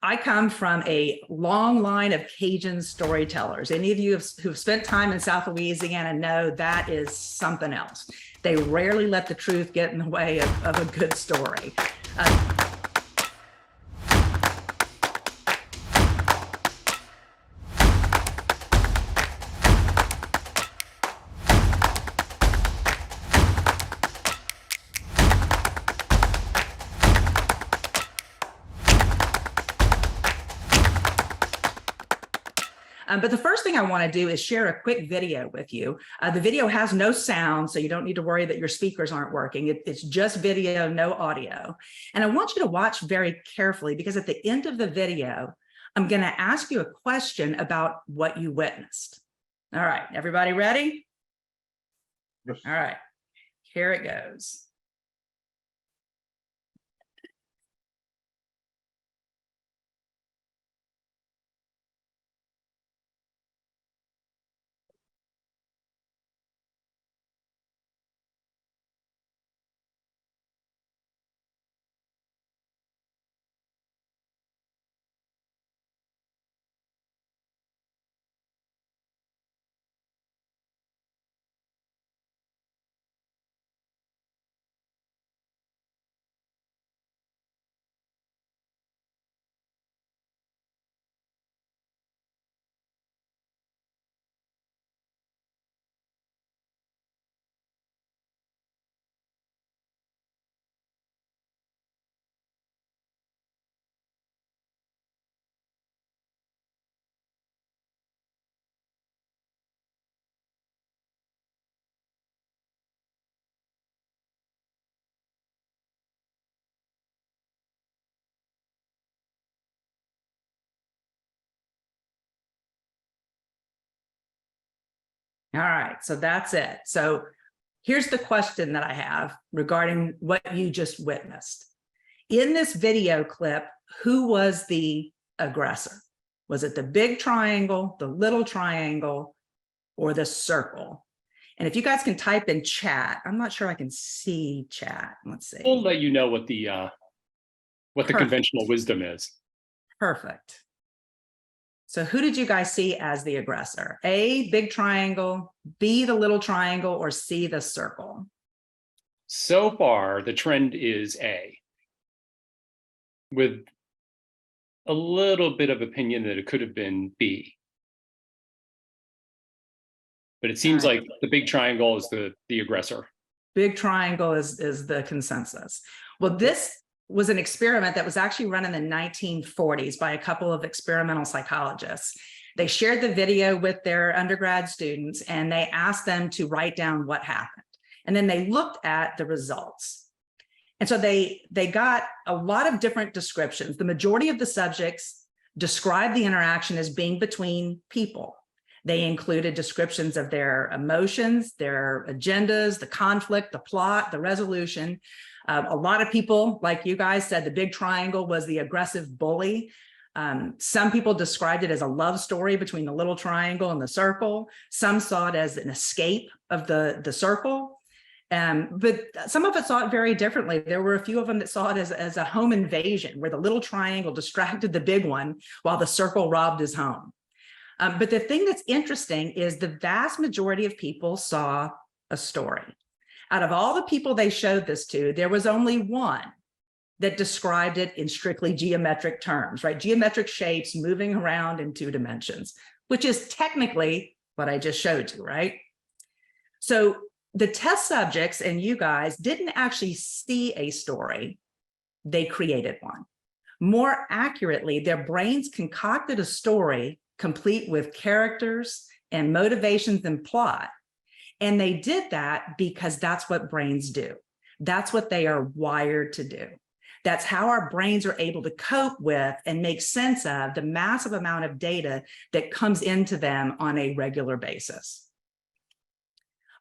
I come from a long line of Cajun storytellers. Any of you who've spent time in South Louisiana know that is something else. They rarely let the truth get in the way of a good story. But the first thing I want to do is share a quick video with you. The video has no sound, so you don't need to worry that your speakers aren't working. It's just video, no audio. And I want you to watch very carefully, because at the end of the video, I'm going to ask you a question about what you witnessed. All right, everybody ready? Yes. All right, here it goes. All right, so that's it. So here's the question that I have regarding what you just witnessed. In this video clip, who was the aggressor? Was it the big triangle, the little triangle, or the circle? And if you guys can type in chat, I'm not sure I can see chat. Let's see. We'll let you know what the conventional wisdom is. Perfect. So who did you guys see as the aggressor? A, big triangle, B, the little triangle, or C, the circle? So far, the trend is A, with a little bit of opinion that it could have been B. But it seems like the big triangle is the aggressor. Big triangle is the consensus. Well, this was an experiment that was actually run in the 1940s by a couple of experimental psychologists. They shared the video with their undergrad students and they asked them to write down what happened. And then they looked at the results. And so they got a lot of different descriptions. The majority of the subjects described the interaction as being between people. They included descriptions of their emotions, their agendas, the conflict, the plot, the resolution. A lot of people, like you guys, said the big triangle was the aggressive bully. Some people described it as a love story between the little triangle and the circle. Some saw it as an escape of the circle. But some of us saw it very differently. There were a few of them that saw it as a home invasion, where the little triangle distracted the big one while the circle robbed his home. But the thing that's interesting is the vast majority of people saw a story. Out of all the people they showed this to, there was only one that described it in strictly geometric terms, right? Geometric shapes moving around in 2 dimensions, which is technically what I just showed you, right? So the test subjects and you guys didn't actually see a story, they created one. More accurately, their brains concocted a story complete with characters and motivations and plot. And they did that because that's what brains do. That's what they are wired to do. That's how our brains are able to cope with and make sense of the massive amount of data that comes into them on a regular basis.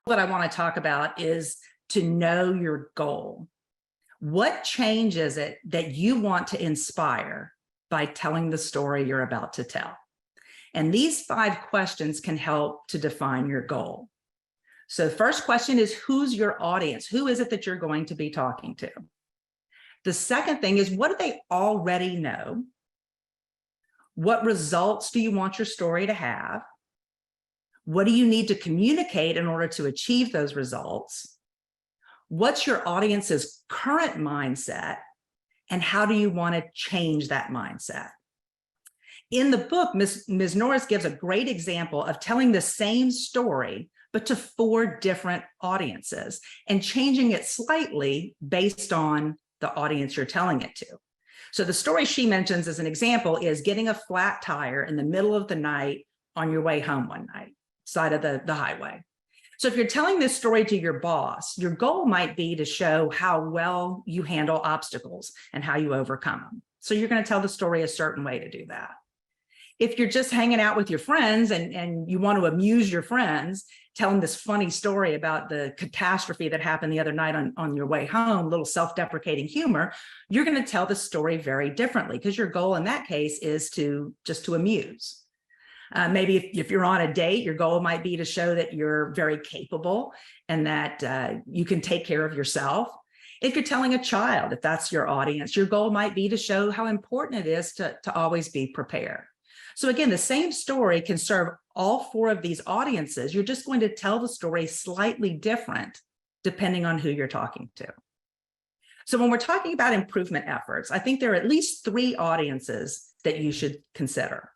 What I want to talk about is to know your goal. What change is it that you want to inspire by telling the story you're about to tell? And these 5 questions can help to define your goal. So the first question is, who's your audience? Who is it that you're going to be talking to? The second thing is, what do they already know? What results do you want your story to have? What do you need to communicate in order to achieve those results? What's your audience's current mindset? And how do you want to change that mindset? In the book, Ms. Norris gives a great example of telling the same story, but to 4 different audiences and changing it slightly based on the audience you're telling it to. So the story she mentions as an example is getting a flat tire in the middle of the night on your way home one night, side of the highway. So if you're telling this story to your boss, your goal might be to show how well you handle obstacles and how you overcome them. So you're going to tell the story a certain way to do that. If you're just hanging out with your friends and you want to amuse your friends, tell them this funny story about the catastrophe that happened the other night on your way home, a little self-deprecating humor, you're going to tell the story very differently because your goal in that case is just to amuse. Maybe if you're on a date, your goal might be to show that you're very capable and that you can take care of yourself. If you're telling a child, if that's your audience, your goal might be to show how important it is to always be prepared. So again, the same story can serve all 4 of these audiences. You're just going to tell the story slightly different depending on who you're talking to. So when we're talking about improvement efforts, I think there are at least 3 audiences that you should consider.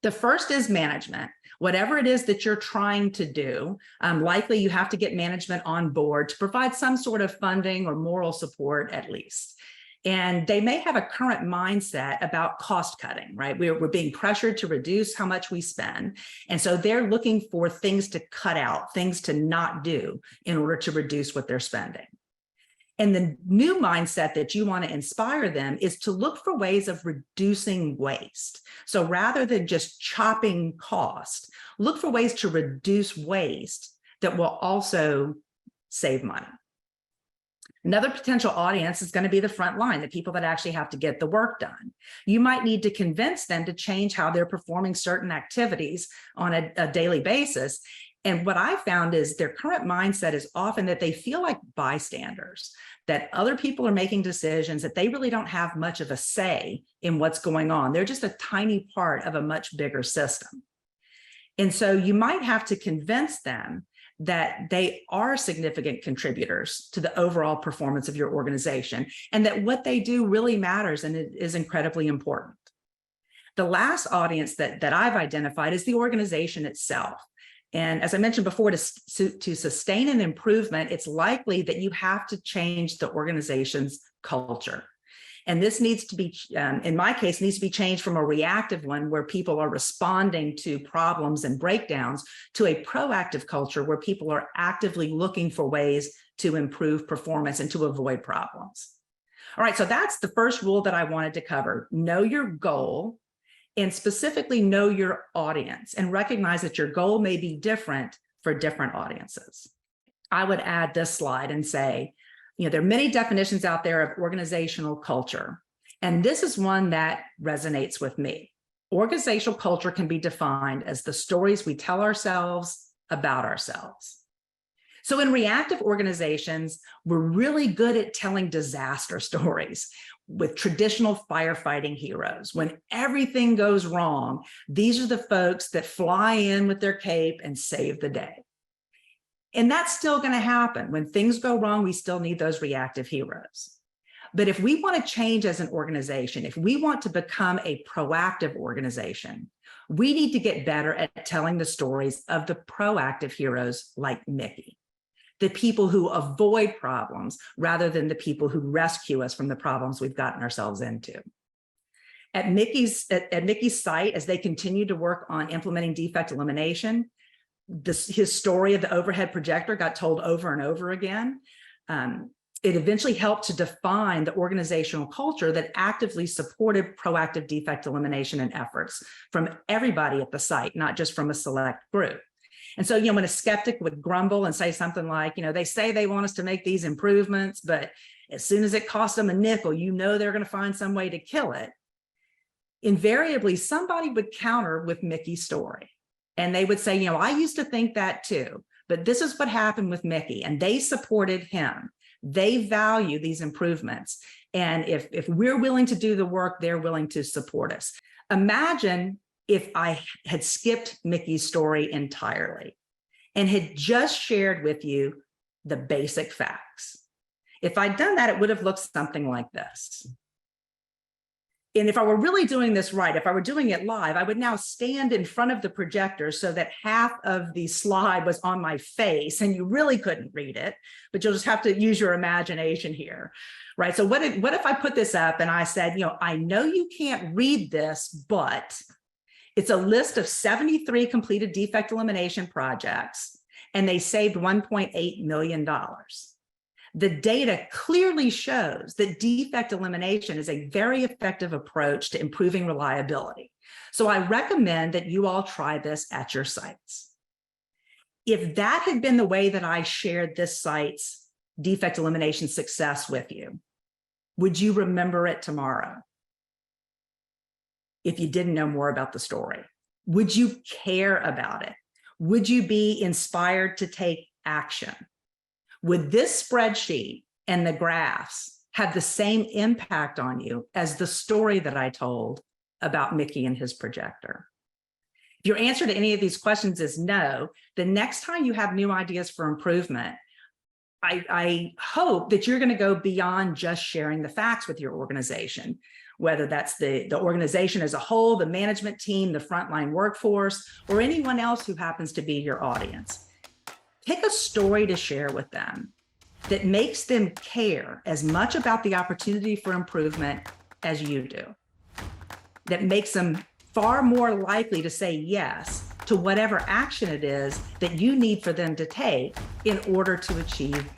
The first is management. Whatever it is that you're trying to do, likely you have to get management on board to provide some sort of funding or moral support at least. And they may have a current mindset about cost cutting, right? We're being pressured to reduce how much we spend. And so they're looking for things to cut out, things to not do in order to reduce what they're spending. And the new mindset that you want to inspire them is to look for ways of reducing waste. So rather than just chopping cost, look for ways to reduce waste that will also save money. Another potential audience is going to be the front line, the people that actually have to get the work done. You might need to convince them to change how they're performing certain activities on a daily basis. And what I found is their current mindset is often that they feel like bystanders, that other people are making decisions, that they really don't have much of a say in what's going on. They're just a tiny part of a much bigger system. And so you might have to convince them that they are significant contributors to the overall performance of your organization and that what they do really matters and it is incredibly important. The last audience that I've identified is the organization itself. And as I mentioned before, to sustain an improvement, it's likely that you have to change the organization's culture. And this needs to be, in my case, needs to be changed from a reactive one where people are responding to problems and breakdowns to a proactive culture where people are actively looking for ways to improve performance and to avoid problems. All right, so that's the first rule that I wanted to cover. Know your goal and specifically know your audience and recognize that your goal may be different for different audiences. I would add this slide and say, there are many definitions out there of organizational culture, and this is one that resonates with me. Organizational culture can be defined as the stories we tell ourselves about ourselves. So in reactive organizations, we're really good at telling disaster stories with traditional firefighting heroes. When everything goes wrong, these are the folks that fly in with their cape and save the day. And that's still going to happen. When things go wrong, we still need those reactive heroes. But if we want to change as an organization, if we want to become a proactive organization, we need to get better at telling the stories of the proactive heroes like Mickey, the people who avoid problems rather than the people who rescue us from the problems we've gotten ourselves into. At Mickey's site, as they continue to work on implementing defect elimination, his story of the overhead projector got told over and over again. It eventually helped to define the organizational culture that actively supported proactive defect elimination and efforts from everybody at the site, not just from a select group. And so, when a skeptic would grumble and say something like, they say they want us to make these improvements, but as soon as it costs them a nickel, they're going to find some way to kill it. Invariably, somebody would counter with Mickey's story. And they would say, I used to think that too, but this is what happened with Mickey, and they supported him. They value these improvements. And if we're willing to do the work, they're willing to support us. Imagine if I had skipped Mickey's story entirely and had just shared with you the basic facts. If I'd done that, it would have looked something like this. And if I were really doing this right, if I were doing it live, I would now stand in front of the projector so that half of the slide was on my face and you really couldn't read it, but you'll just have to use your imagination here, right? So what if I put this up and I said, I know you can't read this, but it's a list of 73 completed defect elimination projects, and they saved $1.8 million. The data clearly shows that defect elimination is a very effective approach to improving reliability. So I recommend that you all try this at your sites. If that had been the way that I shared this site's defect elimination success with you, would you remember it tomorrow? If you didn't know more about the story, would you care about it? Would you be inspired to take action? Would this spreadsheet and the graphs have the same impact on you as the story that I told about Mickey and his projector? If your answer to any of these questions is no, the next time you have new ideas for improvement, I hope that you're going to go beyond just sharing the facts with your organization, whether that's the organization as a whole, the management team, the frontline workforce, or anyone else who happens to be your audience. Pick a story to share with them that makes them care as much about the opportunity for improvement as you do, that makes them far more likely to say yes to whatever action it is that you need for them to take in order to achieve